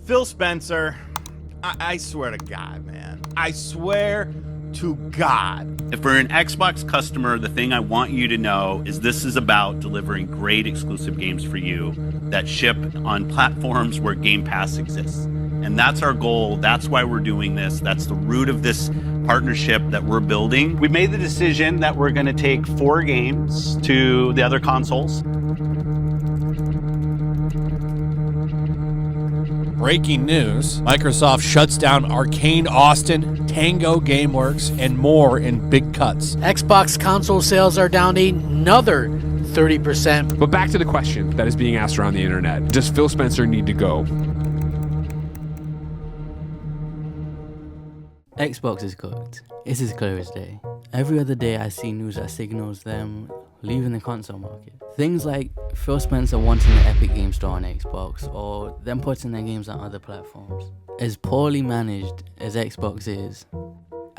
Phil Spencer, I swear to God, man. I swear to God. If we're an Xbox customer, the thing I want you to know is this is about delivering great exclusive games for you that ship on platforms where Game Pass exists. And that's our goal. That's why we're doing this. That's the root of this partnership that we're building. We made the decision that we're going to take 4 games to the other consoles. Breaking news, Microsoft shuts down Arcane Austin, Tango Gameworks, and more in big cuts. Xbox console sales are down another 30%. But back to the question that is being asked around the internet. Does Phil Spencer need to go? Xbox is cooked. It's as clear as day. Every other day I see news that signals them leaving the console market. Things like Phil Spencer wanting the Epic Game Store on Xbox, or them putting their games on other platforms. As poorly managed as Xbox is,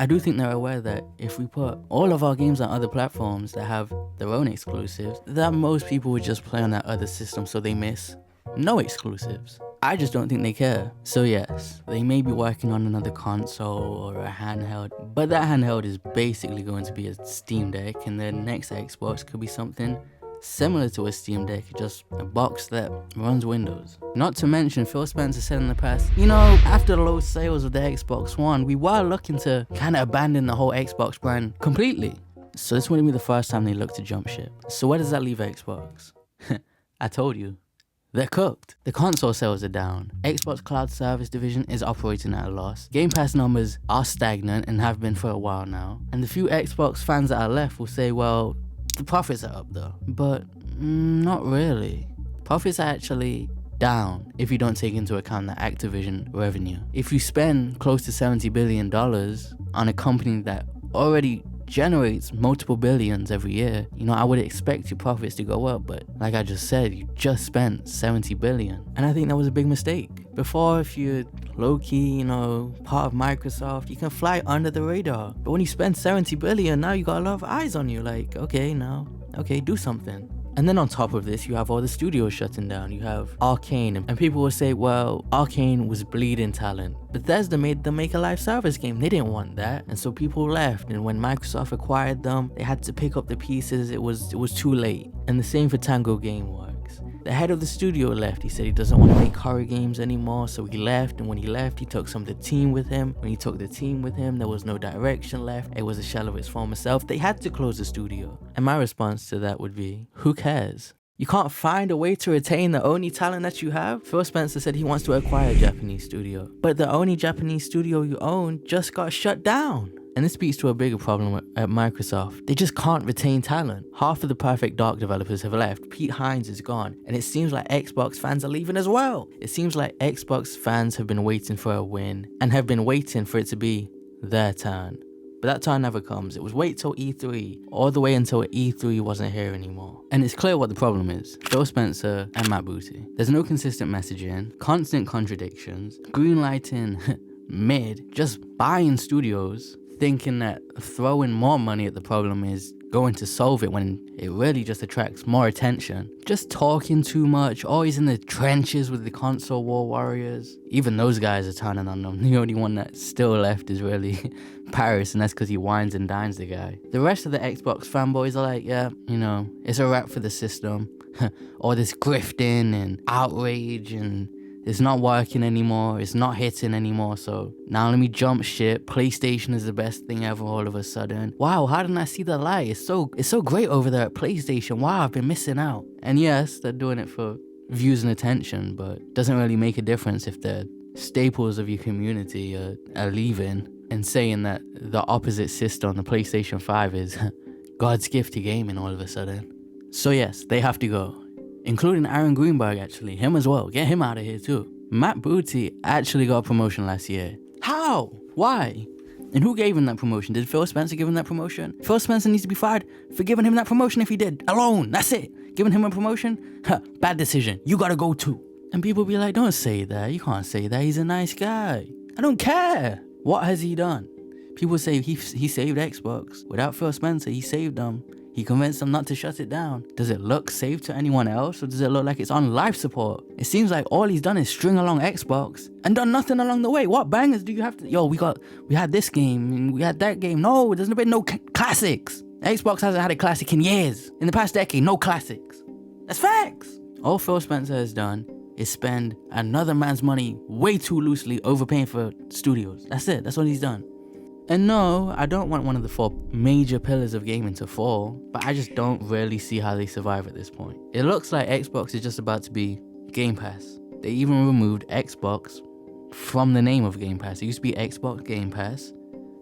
I do think they're aware that if we put all of our games on other platforms that have their own exclusives, that most people would just play on that other system, so they miss no exclusives. I just don't think they care. So yes, they may be working on another console or a handheld, but that handheld is basically going to be a Steam Deck, and the next Xbox could be something similar to a Steam Deck, just a box that runs Windows. Not to mention, Phil Spencer said in the past, after the low sales of the Xbox One, we were looking to kind of abandon the whole Xbox brand completely. So this wouldn't be the first time they look to jump ship. So where does that leave Xbox? I told you. They're cooked. The console sales are down. Xbox Cloud Service division is operating at a loss. Game Pass numbers are stagnant and have been for a while now. And the few Xbox fans that are left will say, well, the profits are up though. But not really. Profits are actually down if you don't take into account the Activision revenue. If you spend close to $70 billion on a company that already generates multiple billions every year, I would expect your profits to go up, but like I just said, you just spent 70 billion. And I think that was a big mistake. Before, if you're low-key, part of Microsoft, you can fly under the radar. But when you spend 70 billion, now you got a lot of eyes on you, like, okay, do something. And then on top of this, you have all the studios shutting down. You have Arcane, and people will say, well, Arcane was bleeding talent. Bethesda made them make a live service game. They didn't want that, and so people left. And when Microsoft acquired them, they had to pick up the pieces. It was too late. And the same for Tango Gameworks. The head of the studio left. He said he doesn't want to make horror games anymore, so he left. And when he left, he took some of the team with him. When he took the team with him, there was no direction left. It was a shell of its former self. They had to close the studio. And my response to that would be, who cares? You can't find a way to retain the only talent that you have? Phil Spencer said he wants to acquire a Japanese studio, but the only Japanese studio you own just got shut down. And this speaks to a bigger problem at Microsoft. They just can't retain talent. Half of the Perfect Dark developers have left. Pete Hines is gone. And it seems like Xbox fans are leaving as well. It seems like Xbox fans have been waiting for a win and have been waiting for it to be their turn. But that time never comes. It was wait till E3, all the way until E3 wasn't here anymore. And it's clear what the problem is. Phil Spencer and Matt Booty. There's no consistent messaging, constant contradictions, greenlighting mid, just buying studios, thinking that throwing more money at the problem is going to solve it when it really just attracts more attention. Just talking too much, always in the trenches with the console war warriors. Even those guys are turning on them. The only one that's still left is really Paris, and that's because he wines and dines the guy. The rest of the Xbox fanboys are like, yeah, it's a wrap for the system. All this grifting and outrage, and it's not working anymore, it's not hitting anymore, so now let me jump ship. PlayStation is the best thing ever all of a sudden. Wow, how didn't I see the light? It's so great over there at PlayStation. Wow, I've been missing out. And yes, they're doing it for views and attention, but it doesn't really make a difference if the staples of your community are leaving and saying that the opposite system, the PlayStation 5, is God's gift to gaming all of a sudden. So yes, they have to go. Including Aaron Greenberg, actually. Him as well. Get him out of here, too. Matt Booty actually got a promotion last year. How? Why? And who gave him that promotion? Did Phil Spencer give him that promotion? Phil Spencer needs to be fired for giving him that promotion if he did. Alone. That's it. Giving him a promotion? Bad decision. You gotta go, too. And people be like, don't say that. You can't say that. He's a nice guy. I don't care. What has he done? People say he saved Xbox. Without Phil Spencer, he saved them. He convinced them not to shut it down. Does it look safe to anyone else, or does it look like it's on life support? It seems like all he's done is string along Xbox and done nothing along the way. What bangers do you have to... Yo, we had this game and we had that game. No, there's been no classics. Xbox hasn't had a classic in years. In the past decade, no classics. That's facts. All Phil Spencer has done is spend another man's money way too loosely overpaying for studios. That's it. That's what he's done. And no, I don't want one of the 4 major pillars of gaming to fall, but I just don't really see how they survive at this point. It looks like Xbox is just about to be Game Pass. They even removed Xbox from the name of Game Pass. It used to be Xbox Game Pass.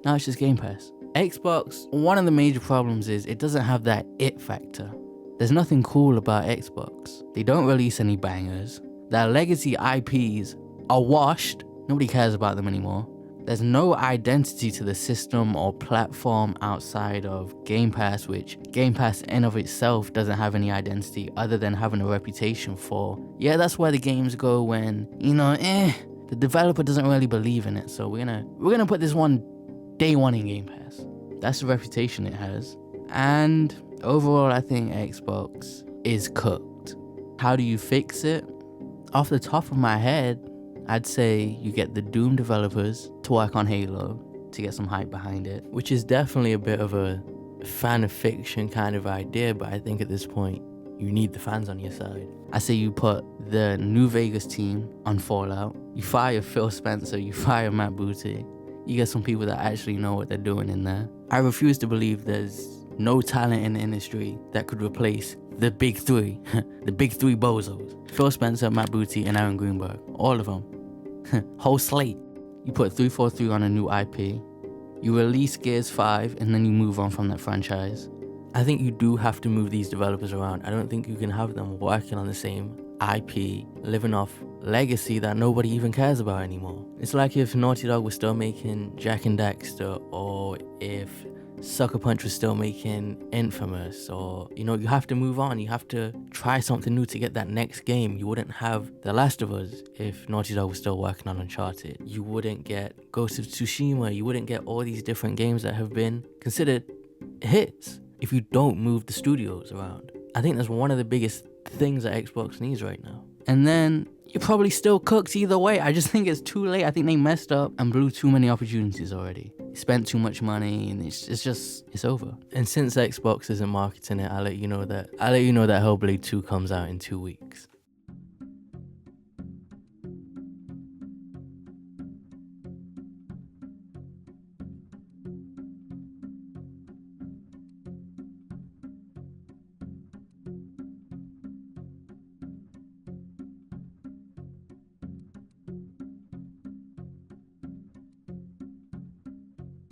Now it's just Game Pass. Xbox, one of the major problems is it doesn't have that it factor. There's nothing cool about Xbox. They don't release any bangers. Their legacy IPs are washed. Nobody cares about them anymore. There's no identity to the system or platform outside of Game Pass, which Game Pass in of itself doesn't have any identity other than having a reputation for, yeah, that's where the games go when, the developer doesn't really believe in it. So we're gonna put this one day one in Game Pass. That's the reputation it has. And overall, I think Xbox is cooked. How do you fix it? Off the top of my head, I'd say you get the Doom developers to work on Halo to get some hype behind it, which is definitely a bit of a fan of fiction kind of idea, but I think at this point, you need the fans on your side. I say you put the New Vegas team on Fallout, you fire Phil Spencer, you fire Matt Booty, you get some people that actually know what they're doing in there. I refuse to believe there's no talent in the industry that could replace the big 3, the big 3 bozos. Phil Spencer, Matt Booty, and Aaron Greenberg. All of them. Whole slate. You put 343 on a new IP. You release Gears 5, and then you move on from that franchise. I think you do have to move these developers around. I don't think you can have them working on the same IP, living off legacy that nobody even cares about anymore. It's like if Naughty Dog was still making Jak and Daxter, or if Sucker Punch was still making Infamous, or, you have to move on. You have to try something new to get that next game. You wouldn't have The Last of Us if Naughty Dog was still working on Uncharted. You wouldn't get Ghost of Tsushima. You wouldn't get all these different games that have been considered hits if you don't move the studios around. I think that's one of the biggest things that Xbox needs right now. And then you're probably still cooked either way. I just think it's too late. I think they messed up and blew too many opportunities already. Spent too much money, and it's over. And since Xbox isn't marketing it, I'll let you know that Hellblade 2 comes out in 2 weeks.